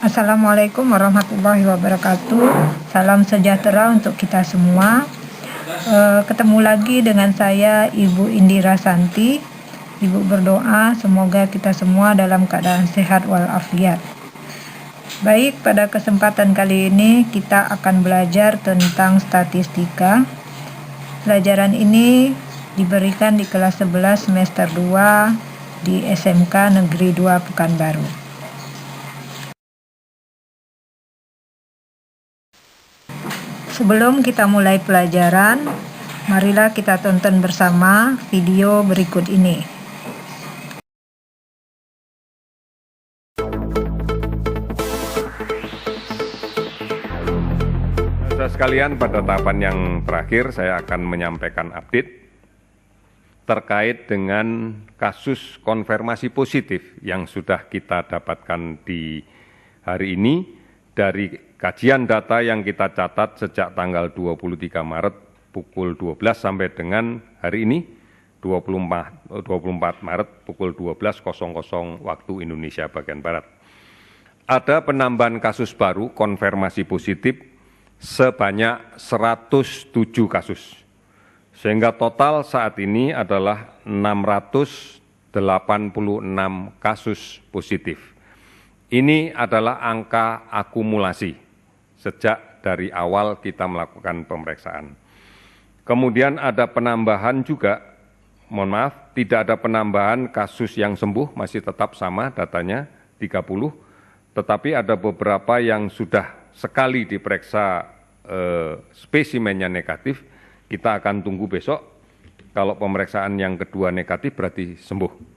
Assalamualaikum warahmatullahi wabarakatuh. Salam sejahtera untuk kita semua. Ketemu lagi dengan saya Ibu Indira Santi. Ibu berdoa semoga kita semua dalam keadaan sehat walafiat. Baik, pada kesempatan kali ini kita akan belajar tentang statistika. Pelajaran ini diberikan di kelas 11 semester 2 di SMK Negeri 2 Pekanbaru. Sebelum kita mulai pelajaran, marilah kita tonton bersama video berikut ini. Saudara sekalian, pada tahapan yang terakhir saya akan menyampaikan update terkait dengan kasus konfirmasi positif yang sudah kita dapatkan di hari ini dari kajian data yang kita catat sejak tanggal 23 Maret pukul 12 sampai dengan hari ini 24 Maret pukul 12.00 waktu Indonesia bagian Barat. Ada penambahan kasus baru konfirmasi positif sebanyak 107 kasus. Sehingga total saat ini adalah 686 kasus positif. Ini adalah angka akumulasi sejak dari awal kita melakukan pemeriksaan. Kemudian ada penambahan juga, tidak ada penambahan kasus yang sembuh, masih tetap sama datanya 30, tetapi ada beberapa yang sudah sekali diperiksa spesimennya negatif, kita akan tunggu besok. Kalau pemeriksaan yang kedua negatif berarti sembuh.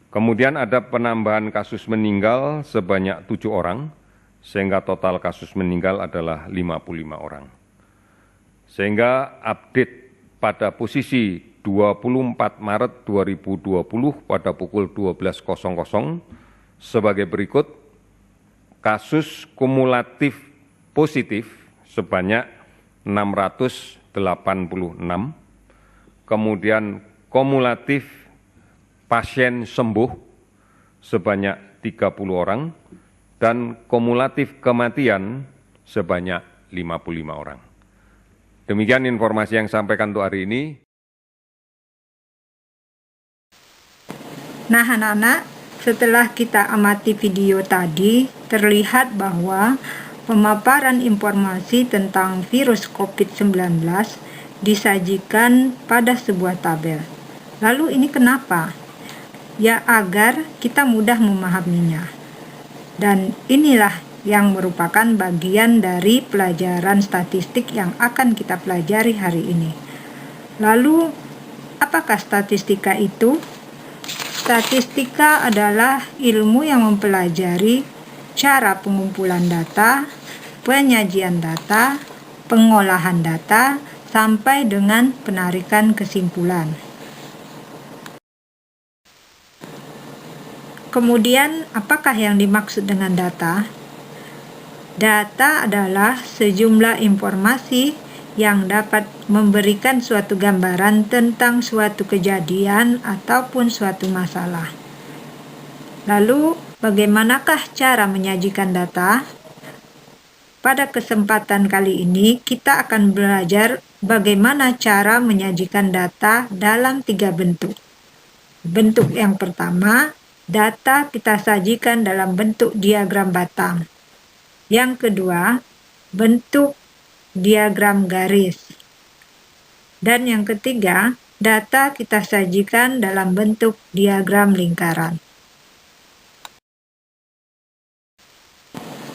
Kemudian ada penambahan kasus meninggal sebanyak 7 orang, sehingga total kasus meninggal adalah 55 orang. Sehingga update pada posisi 24 Maret 2020 pada pukul 12.00 sebagai berikut: kasus kumulatif positif sebanyak 686, kemudian kumulatif pasien sembuh sebanyak 30 orang, dan kumulatif kematian sebanyak 55 orang. Demikian informasi yang sampaikan untuk hari ini. Nah anak-anak, setelah kita amati video tadi, terlihat bahwa pemaparan informasi tentang virus COVID-19 disajikan pada sebuah tabel. Lalu ini kenapa? Ya, agar kita mudah memahaminya. Dan inilah yang merupakan bagian dari pelajaran statistik yang akan kita pelajari hari ini. Lalu, apakah statistika itu? Statistika adalah ilmu yang mempelajari cara pengumpulan data, penyajian data, pengolahan data, sampai dengan penarikan kesimpulan. Kemudian, apakah yang dimaksud dengan data? Data adalah sejumlah informasi yang dapat memberikan suatu gambaran tentang suatu kejadian ataupun suatu masalah. Lalu, bagaimanakah cara menyajikan data? Pada kesempatan kali ini, kita akan belajar bagaimana cara menyajikan data dalam 3 bentuk. Bentuk yang pertama, data kita sajikan dalam bentuk diagram batang. Yang kedua, bentuk diagram garis. Dan yang ketiga, data kita sajikan dalam bentuk diagram lingkaran.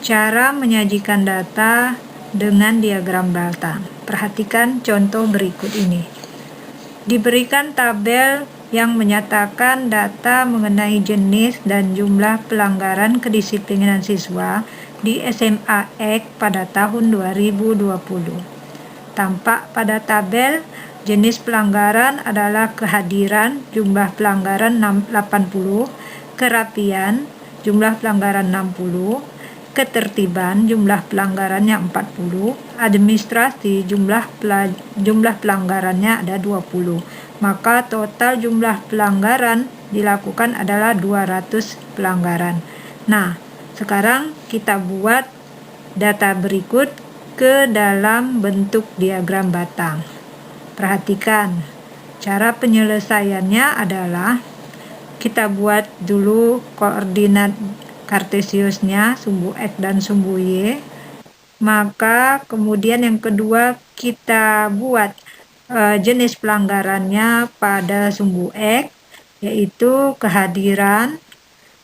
Cara menyajikan data dengan diagram batang. Perhatikan contoh berikut ini. Diberikan tabel yang menyatakan data mengenai jenis dan jumlah pelanggaran kedisiplinan siswa di SMA X pada tahun 2020. Tampak pada tabel, jenis pelanggaran adalah kehadiran, jumlah pelanggaran 80, kerapian, jumlah pelanggaran 60, ketertiban, jumlah pelanggarannya 40, administrasi, jumlah pelanggarannya ada 20. Maka total jumlah pelanggaran dilakukan adalah 200 pelanggaran. Nah, Sekarang kita buat data berikut ke dalam bentuk diagram batang. Perhatikan, cara penyelesaiannya adalah kita buat dulu koordinat kartesiusnya, sumbu X dan sumbu Y. Maka kemudian yang kedua kita buat jenis pelanggarannya pada sumbu X, yaitu kehadiran,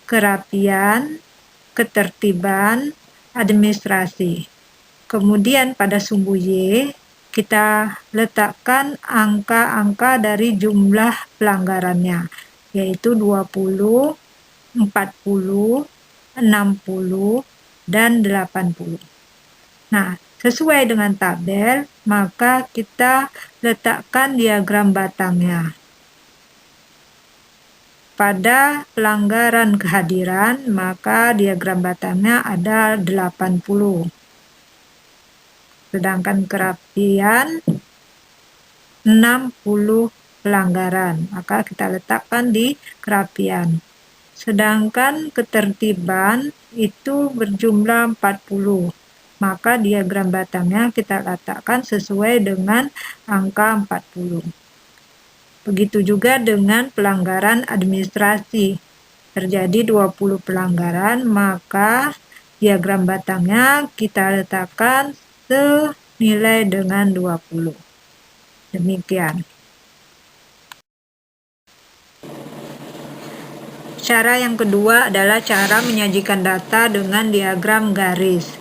kerapian, ketertiban, administrasi. Kemudian pada sumbu Y kita letakkan angka-angka dari jumlah pelanggarannya, yaitu 20, 40, 60, dan 80. Nah, sesuai dengan tabel, maka kita letakkan diagram batangnya. Pada pelanggaran kehadiran, maka diagram batangnya ada 80. Sedangkan kerapian 60 pelanggaran, maka kita letakkan di kerapian. Sedangkan ketertiban itu berjumlah 40, maka diagram batangnya kita letakkan sesuai dengan angka 40. Begitu juga dengan pelanggaran administrasi. Terjadi 20 pelanggaran, maka diagram batangnya kita letakkan senilai dengan 20. Demikian. Cara yang kedua adalah cara menyajikan data dengan diagram garis.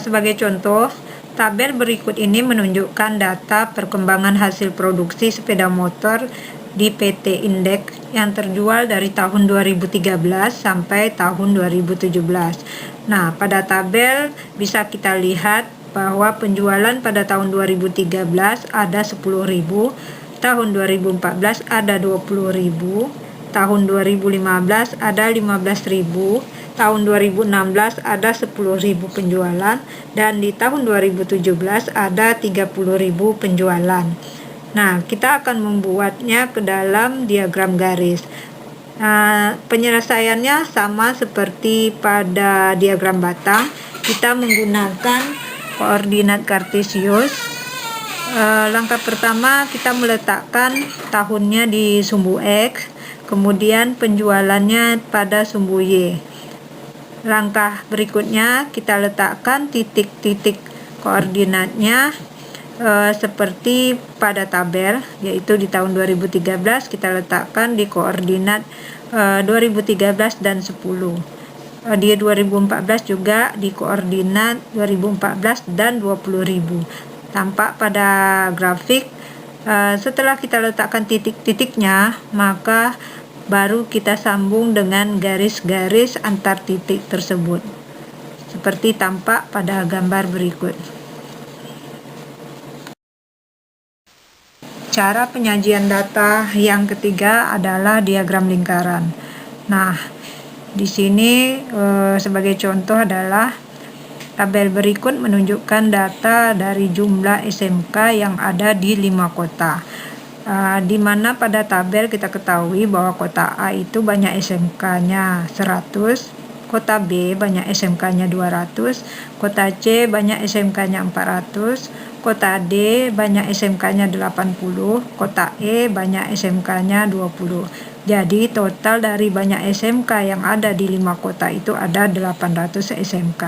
Sebagai contoh, tabel berikut ini menunjukkan data perkembangan hasil produksi sepeda motor di PT Indek yang terjual dari tahun 2013 sampai tahun 2017. Nah, pada tabel bisa kita lihat bahwa penjualan pada tahun 2013 ada 10.000, tahun 2014 ada 20.000, tahun 2015 ada 15.000, tahun 2016 ada 10.000 penjualan, dan di tahun 2017 ada 30.000 penjualan. Nah, kita akan membuatnya ke dalam diagram garis. Penyelesaiannya sama seperti pada diagram batang. Kita menggunakan koordinat kartesius. Langkah pertama kita meletakkan tahunnya di sumbu X, kemudian penjualannya pada sumbu Y. Langkah berikutnya kita letakkan titik-titik koordinatnya seperti pada tabel, yaitu di tahun 2013 kita letakkan di koordinat 2013 dan 10. Di 2014 juga di koordinat 2014 dan 20.000. Tampak pada grafik. Setelah kita letakkan titik-titiknya, maka baru kita sambung dengan garis-garis antar titik tersebut, seperti tampak pada gambar berikut. Cara penyajian data yang ketiga adalah diagram lingkaran. Nah, di sini sebagai contoh adalah tabel berikut menunjukkan data dari jumlah SMK yang ada di 5 kota. Di mana pada tabel kita ketahui bahwa kota A itu banyak SMK-nya 100, kota B banyak SMK-nya 200, kota C banyak SMK-nya 400, kota D banyak SMK-nya 80, kota E banyak SMK-nya 20. Jadi total dari banyak SMK yang ada di 5 kota itu ada 800 SMK.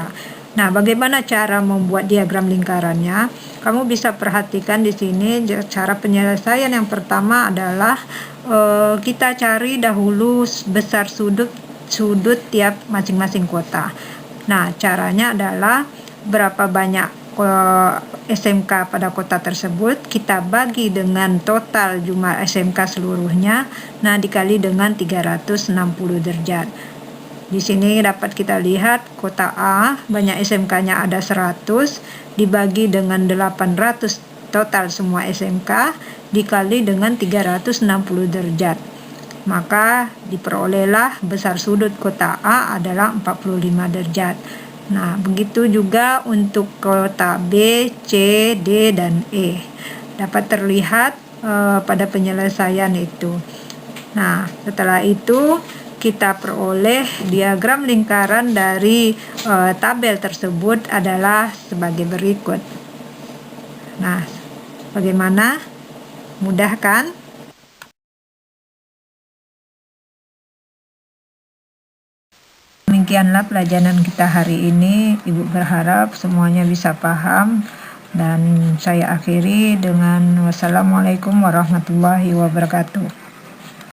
Nah, bagaimana cara membuat diagram lingkarannya? Kamu bisa perhatikan di sini cara penyelesaian yang pertama adalah kita cari dahulu besar sudut tiap masing-masing kota. Nah, caranya adalah berapa banyak SMK pada kota tersebut, kita bagi dengan total jumlah SMK seluruhnya, nah dikali dengan 360 derajat. Di sini dapat kita lihat kota A banyak SMK-nya ada 100 dibagi dengan 800 total semua SMK dikali dengan 360 derajat. Maka diperolehlah besar sudut kota A adalah 45 derajat. Nah, begitu juga untuk kota B, C, D, dan E. Dapat terlihat pada penyelesaian itu. Nah, setelah itu kita peroleh diagram lingkaran dari tabel tersebut adalah sebagai berikut. Nah, bagaimana? Mudah kan? Demikianlah pelajaran kita hari ini. Ibu berharap semuanya bisa paham, dan saya akhiri dengan wassalamualaikum warahmatullahi wabarakatuh.